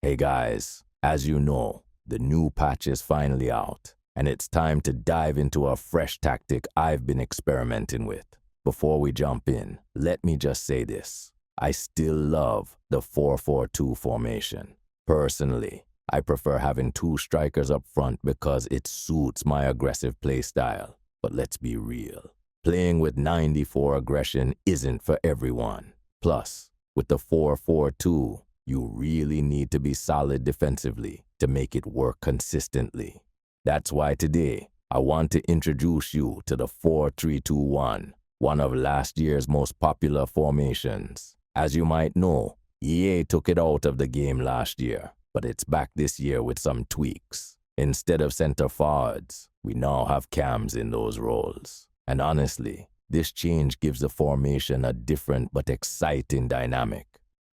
Hey guys, as you know, the new patch is finally out, and it's time to dive into a fresh tactic I've been experimenting with. Before we jump in, let me just say this. I still love the 4-4-2 formation. Personally, I prefer having two strikers up front because it suits my aggressive playstyle. But let's be real. Playing with 94 aggression isn't for everyone. Plus, with the 4-4-2, you really need to be solid defensively to make it work consistently. That's why today, I want to introduce you to the 4-3-2-1, one of last year's most popular formations. As you might know, EA took it out of the game last year, but it's back this year with some tweaks. Instead of center forwards, we now have cams in those roles. And honestly, this change gives the formation a different but exciting dynamic.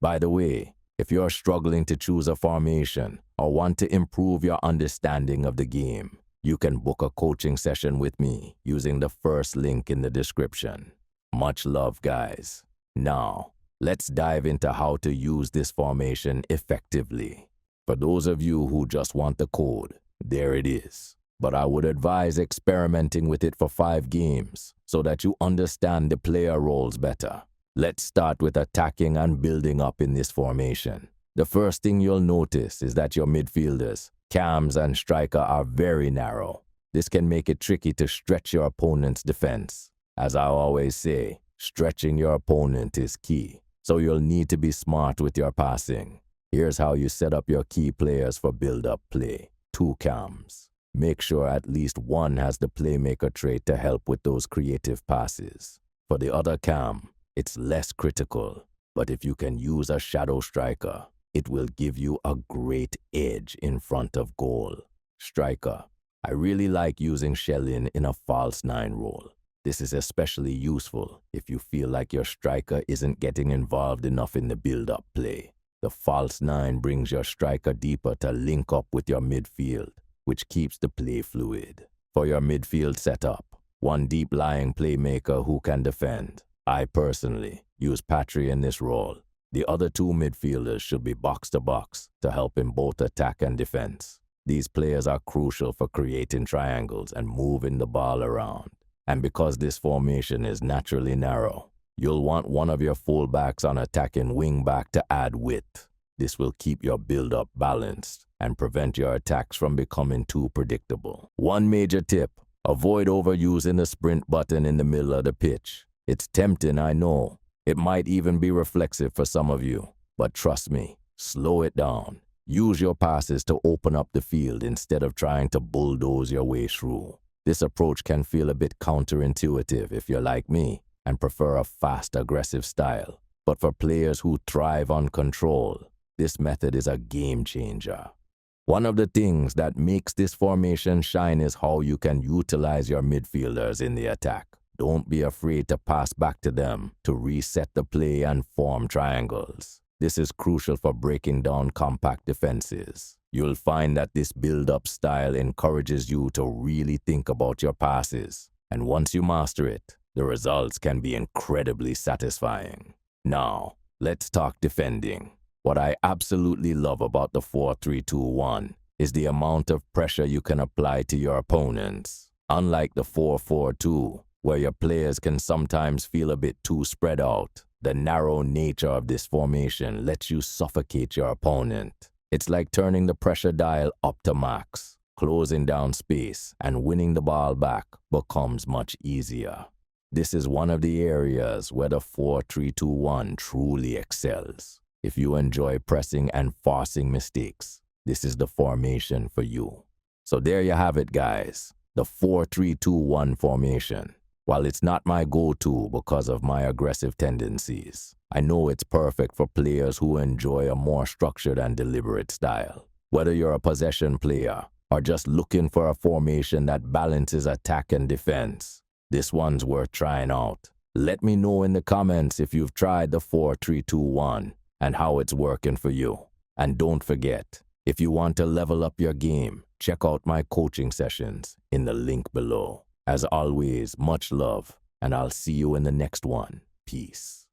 By the way, if you're struggling to choose a formation or want to improve your understanding of the game, you can book a coaching session with me using the first link in the description. Much love, guys. Now, let's dive into how to use this formation effectively. For those of you who just want the code, there it is. But I would advise experimenting with it for 5 games so that you understand the player roles better. Let's start with attacking and building up in this formation. The first thing you'll notice is that your midfielders, cams and striker are very narrow. This can make it tricky to stretch your opponent's defense. As I always say, stretching your opponent is key, so you'll need to be smart with your passing. Here's how you set up your key players for build-up play. 2 cams. Make sure at least one has the playmaker trait to help with those creative passes. For the other cam, it's less critical, but if you can use a shadow striker, it will give you a great edge in front of goal. Striker. I really like using Shellin in a false 9 role. This is especially useful if you feel like your striker isn't getting involved enough in the build-up play. The false 9 brings your striker deeper to link up with your midfield, which keeps the play fluid. For your midfield setup, one deep-lying playmaker who can defend. I personally use Patry in this role. The other 2 midfielders should be box-to-box to help in both attack and defense. These players are crucial for creating triangles and moving the ball around. And because this formation is naturally narrow, you'll want one of your fullbacks on attacking wing-back to add width. This will keep your build-up balanced and prevent your attacks from becoming too predictable. One major tip, avoid overusing the sprint button in the middle of the pitch. It's tempting, I know. It might even be reflexive for some of you. But trust me, slow it down. Use your passes to open up the field instead of trying to bulldoze your way through. This approach can feel a bit counterintuitive if you're like me and prefer a fast, aggressive style. But for players who thrive on control, this method is a game changer. One of the things that makes this formation shine is how you can utilize your midfielders in the attack. Don't be afraid to pass back to them to reset the play and form triangles. This is crucial for breaking down compact defenses. You'll find that this build-up style encourages you to really think about your passes. And once you master it, the results can be incredibly satisfying. Now, let's talk defending. What I absolutely love about the 4-3-2-1 is the amount of pressure you can apply to your opponents. Unlike the 4-4-2, where your players can sometimes feel a bit too spread out, the narrow nature of this formation lets you suffocate your opponent. It's like turning the pressure dial up to max. Closing down space and winning the ball back becomes much easier. This is one of the areas where the 4-3-2-1 truly excels. If you enjoy pressing and forcing mistakes, this is the formation for you. So there you have it, guys. The 4-3-2-1 formation. While it's not my go-to because of my aggressive tendencies, I know it's perfect for players who enjoy a more structured and deliberate style. Whether you're a possession player or just looking for a formation that balances attack and defense, this one's worth trying out. Let me know in the comments if you've tried the 4-3-2-1 and how it's working for you. And don't forget, if you want to level up your game, check out my coaching sessions in the link below. As always, much love, and I'll see you in the next one. Peace.